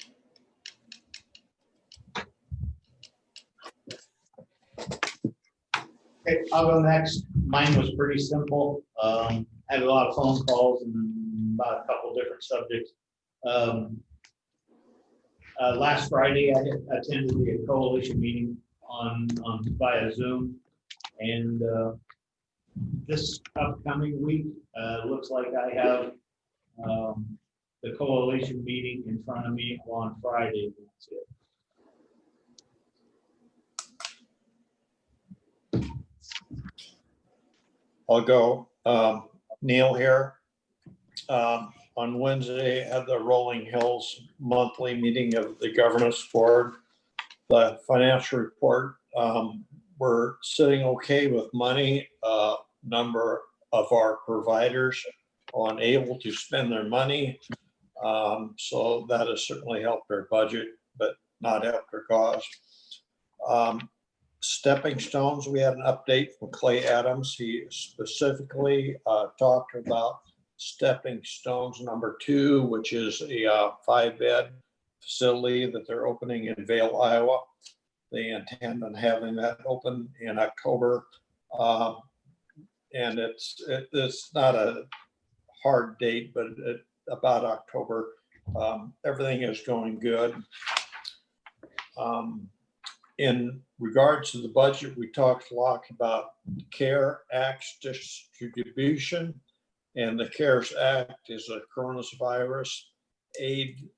10. Okay, I'll go next. Mine was pretty simple. Had a lot of phone calls and about a couple different subjects. Last Friday, I attended the coalition meeting on via Zoom. And this upcoming week, looks like I have the coalition meeting in front of me on Friday. That's it. I'll go. Neil here. On Wednesday at the Rolling Hills monthly meeting of the governance board, the financial report, we're sitting okay with money. Number of our providers unable to spend their money. So that has certainly helped our budget, but not helped our cause. Stepping stones, we had an update from Clay Adams. He specifically talked about stepping stones number 2, which is a 5-bed facility that they're opening in Vale, Iowa. They intend on having that open in October. And it's not a hard date, but about October. Everything is going good. In regards to the budget, we talked a lot about the CARE Act distribution, and the CARES Act is a coronavirus aid,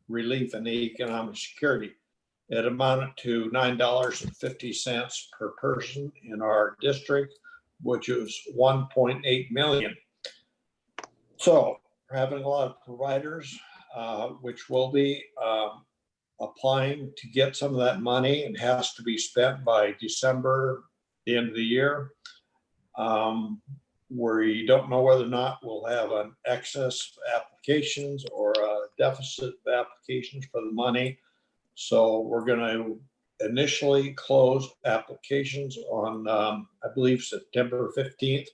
relief and economic security. It amounted to $9.50 per person in our district, which is 1.8 million. So we're having a lot of providers, which will be applying to get some of that money. It has to be spent by December, the end of the year. We don't know whether or not we'll have an excess of applications or a deficit of applications for the money. So we're going to initially close applications on, I believe, September 15th.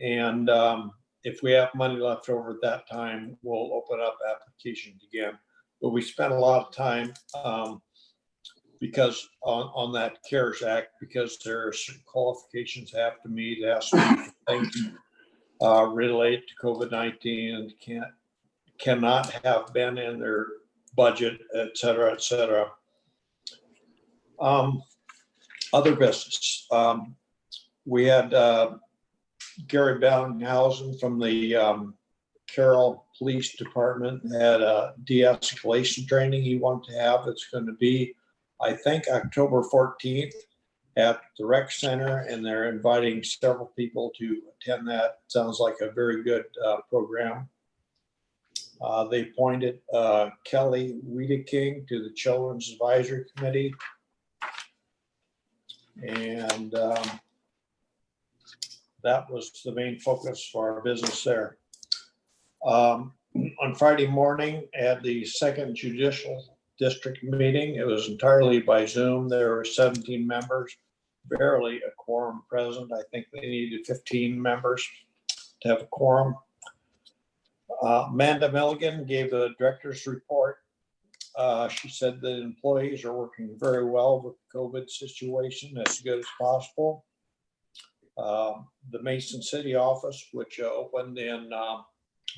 And if we have money left over at that time, we'll open up applications again. But we spent a lot of time because on that CARES Act, because there are certain qualifications have to meet, it has to be things related to COVID-19 and cannot have been in their budget, et cetera, et cetera. Other business. We had Gary Bellinghausen from the Carroll Police Department had a de-escalation training he wanted to have. It's going to be, I think, October 14th at the rec center, and they're inviting several people to attend that. Sounds like a very good program. They appointed Kelly Wiedeking to the Children's Advisory Committee. And that was the main focus for our business there. On Friday morning at the second judicial district meeting, it was entirely by Zoom. There were 17 members, barely a quorum present. I think they needed 15 members to have a quorum. Amanda Milligan gave the director's report. She said that employees are working very well with the COVID situation as good as possible. The Mason City office, which opened in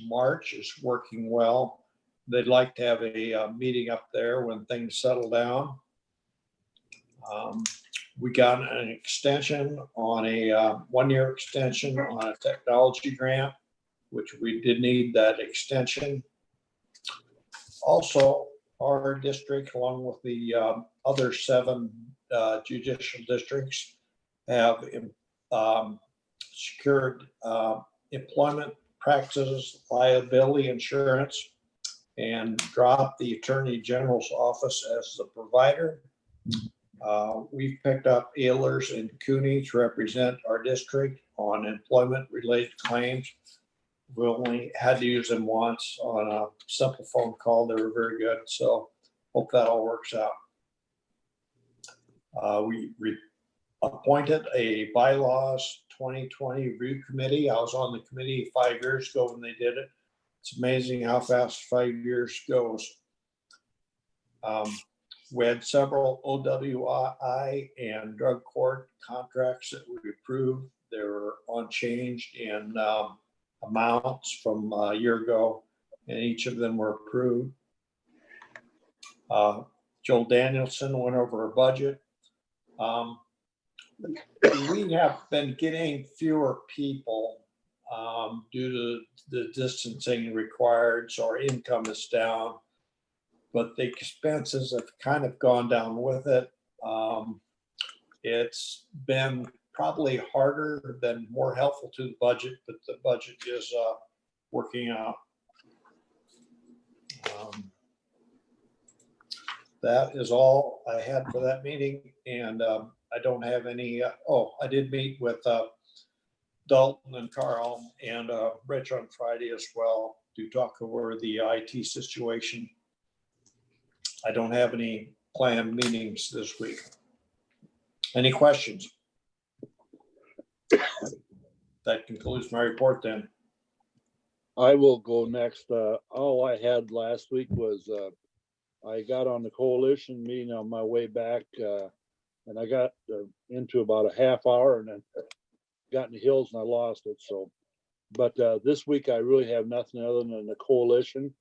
March, is working well. They'd like to have a meeting up there when things settle down. We got an extension on a 1-year extension on a technology grant, which we did need that extension. Also, our district, along with the other 7 judicial districts, have secured employment practices liability insurance and dropped the Attorney General's office as the provider. We've picked up Ehlers and Cooney to represent our district on employment-related claims. We only had to use them once on a simple phone call. They were very good, so hope that all works out. We appointed a bylaws 2020 review committee. I was on the committee 5 years ago when they did it. It's amazing how fast 5 years goes. We had several OWI and drug court contracts that we approved. They were unchanged in amounts from a year ago, and each of them were approved. Joel Danielson went over a budget. We have been getting fewer people due to the distancing required, so our income is down, but the expenses have kind of gone down with it. It's been probably harder than more helpful to the budget, but the budget is working out. That is all I had for that meeting, and I don't have any, I did meet with Dalton and Carl and Rich on Friday as well to talk over the IT situation. I don't have any planned meetings this week. Any questions? That concludes my report then. I will go next. All I had last week was, I got on the coalition meeting on my way back, and I got into about a half hour and then got in the hills and I lost it. So, but this week I really have nothing other than the coalition.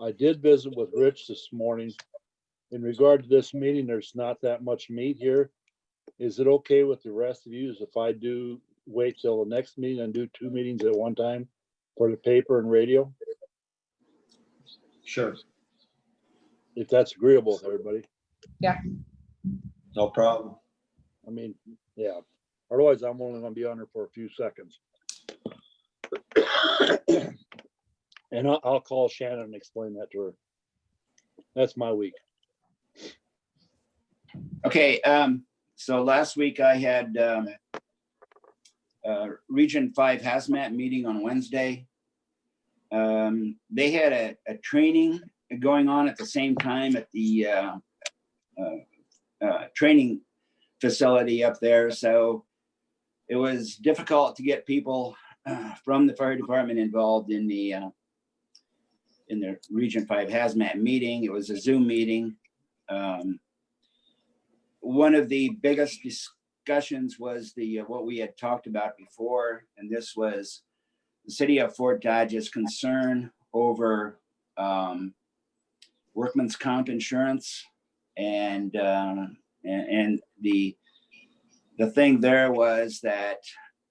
I did visit with Rich this morning. In regard to this meeting, there's not that much meat here. Is it okay with the rest of you if I do wait till the next meeting and do 2 meetings at one time for the paper and radio? Sure. If that's agreeable with everybody. No problem. I mean, yeah. Otherwise, I'm only gonna be on her for a few seconds. And I'll call Shannon and explain that to her. That's my week. Okay, so last week I had Region 5 Hazmat meeting on Wednesday. They had a training going on at the same time at the training facility up there. So it was difficult to get people from the fire department involved in the Region 5 Hazmat meeting. It was a Zoom meeting. One of the biggest discussions was what we had talked about before, and this was the city of Fort Dodge's concern over workman's comp insurance, and the thing there was that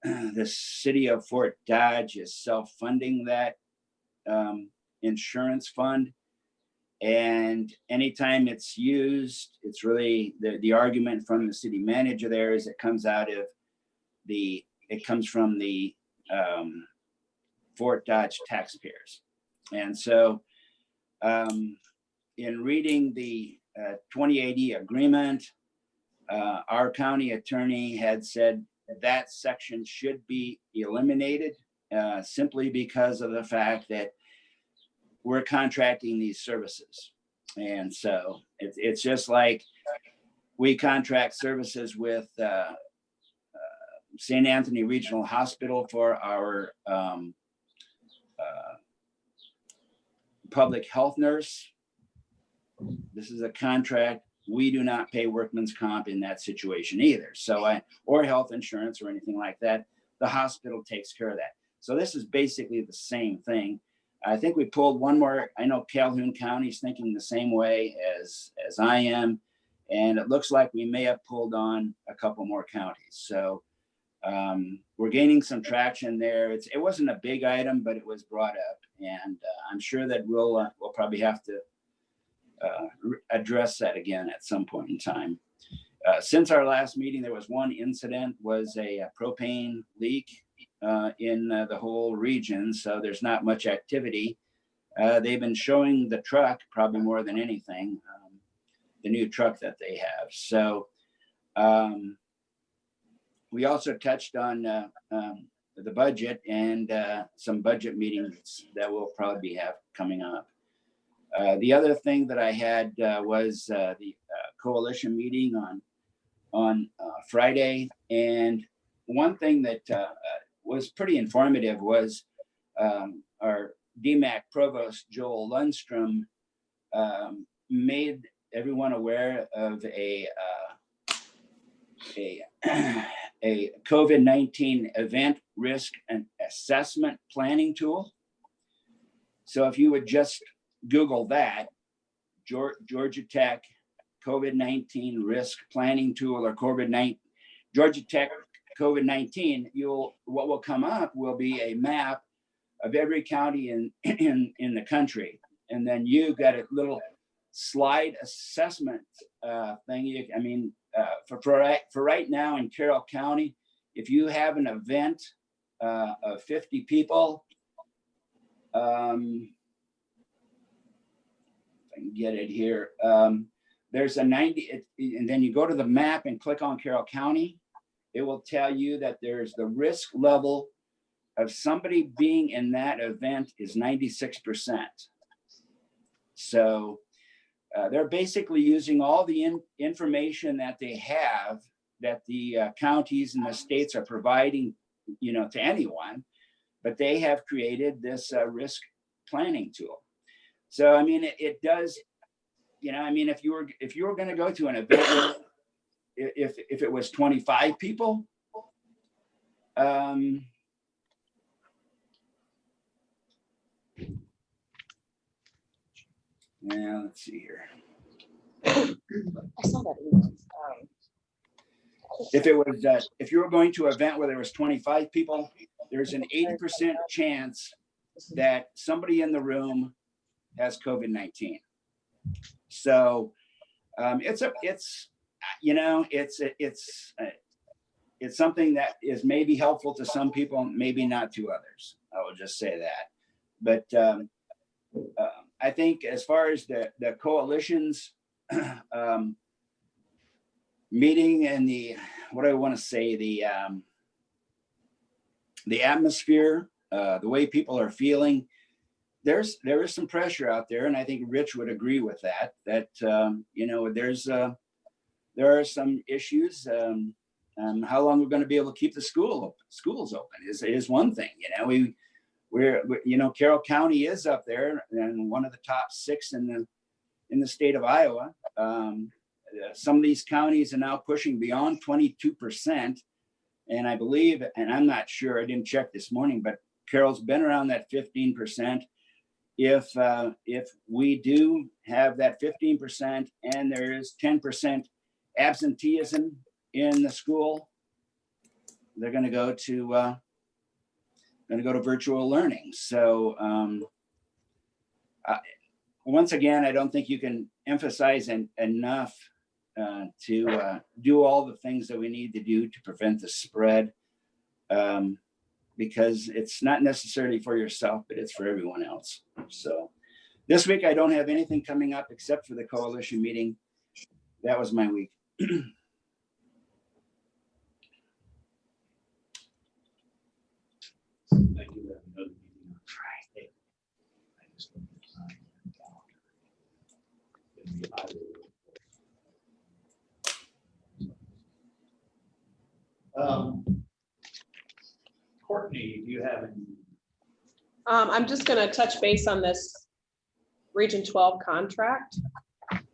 the city of Fort Dodge is self-funding that insurance fund. And anytime it's used, it's really the argument from the city manager there is it comes from the Fort Dodge taxpayers. And so in reading the 2080 agreement, our county attorney had said that section should be eliminated simply because of the fact that we're contracting these services. And so it's just like we contract services with St. Anthony Regional Hospital for our public health nurse. This is a contract. We do not pay workman's comp in that situation either. So or health insurance or anything like that. The hospital takes care of that. So this is basically the same thing. I think we pulled one more. I know Calhoun County is thinking the same way as I am. And it looks like we may have pulled on a couple more counties. So we're gaining some traction there. It wasn't a big item, but it was brought up. And I'm sure that we'll probably have to address that again at some point in time. Since our last meeting, there was one incident, was a propane leak in the whole region. So there's not much activity. They've been showing the truck probably more than anything, the new truck that they have. So we also touched on the budget and some budget meetings that we'll probably have coming up. The other thing that I had was the coalition meeting on Friday. And one thing that was pretty informative was our DMAC provost, Joel Lundstrom, made everyone aware of a COVID-19 event risk and assessment planning tool. So if you would just Google that, Georgia Tech COVID-19 risk planning tool, or Georgia Tech COVID-19, what will come up will be a map of every county in the country. And then you got a little slide assessment thing. For right now in Carroll County, if you have an event of 50 people, if I can get it here, there's a 90, and then you go to the map and click on Carroll County. It will tell you that there's the risk level of somebody being in that event is 96%. So they're basically using all the information that they have, that the counties and the states are providing, to anyone, but they have created this risk planning tool. So, I mean, it does, if you were going to go to an event where, if it was 25 people, yeah, let's see here. I saw that email. If you were going to an event where there was 25 people, there's an 80% chance that somebody in the room has COVID-19. So it's something that is maybe helpful to some people, maybe not to others. I will just say that. But I think as far as the coalition's meeting and the atmosphere, the way people are feeling, there is some pressure out there, and I think Rich would agree with that. That there are some issues. How long we're going to be able to keep the schools open is one thing. We're Carroll County is up there and one of the top 6 in the state of Iowa. Some of these counties are now pushing beyond 22%. And I believe, and I'm not sure, I didn't check this morning, but Carroll's been around that 15%. If we do have that 15% and there is 10% absenteeism in the school, they're going to go to virtual learning. So once again, I don't think you can emphasize enough to do all the things that we need to do to prevent the spread, because it's not necessarily for yourself, but it's for everyone else. So this week, I don't have anything coming up except for the coalition meeting. That was my week. I do have another meeting on Friday. I just don't have time on the calendar. Courtney, do you have any? I'm just gonna touch base on this Region 12 contract.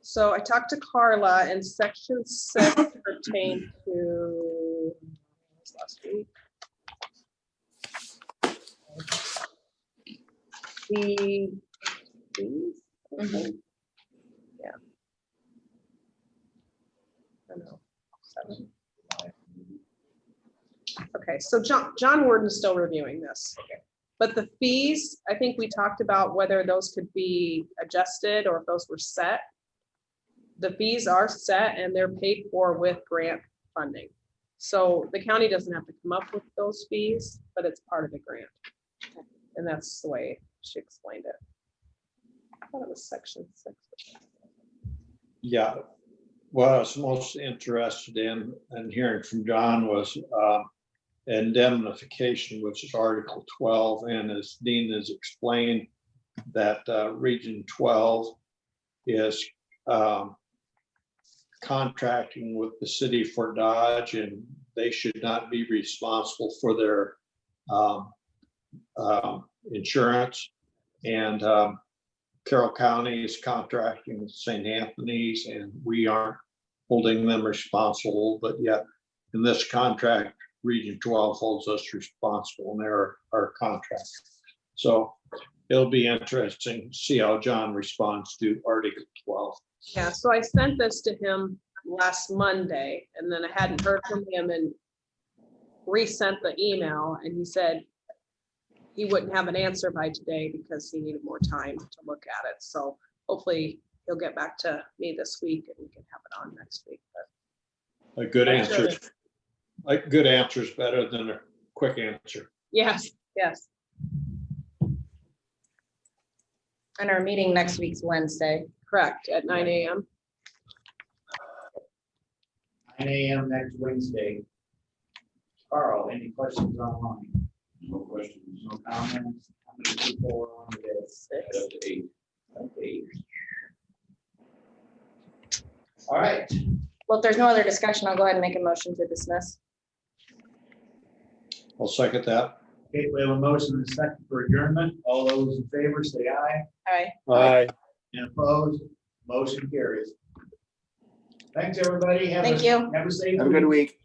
So I talked to Carla, and section 6 pertained to last week. The fees? Yeah. I don't know, 7. Okay, so John Warden's still reviewing this. But the fees, I think we talked about whether those could be adjusted or if those were set. The fees are set and they're paid for with grant funding. So the county doesn't have to come up with those fees, but it's part of the grant. And that's the way she explained it. I thought it was section 6. Yeah, what I was most interested in and hearing from John was indemnification, which is Article 12. And as Dean has explained, that Region 12 is contracting with the city of Fort Dodge, and they should not be responsible for their insurance. And Carroll County is contracting with St. Anthony's, and we aren't holding them responsible, but yet in this contract, Region 12 holds us responsible, and they're our contract. So it'll be interesting to see how John responds to Article 12. Yeah, so I sent this to him last Monday, and then I hadn't heard from him and resent the email, and he said he wouldn't have an answer by today because he needed more time to look at it. So hopefully he'll get back to me this week and we can have it on next week. But A good answer, like good answer is better than a quick answer. yes, yes. And our meeting next week's Wednesday. Correct, at 9 a.m. 9 a.m. next Wednesday. Carl, any questions online? No questions. No comments? How many people are on today? Up to 8. Okay. All right, Well, if there's no other discussion, I'll go ahead and make a motion to dismiss. I'll second that. okay, we have a motion and a second for adjournment. All those in favor say aye. All right. Aye. And opposed, motion carries. Thanks, everybody. Thank you. Have a safe Have a good week.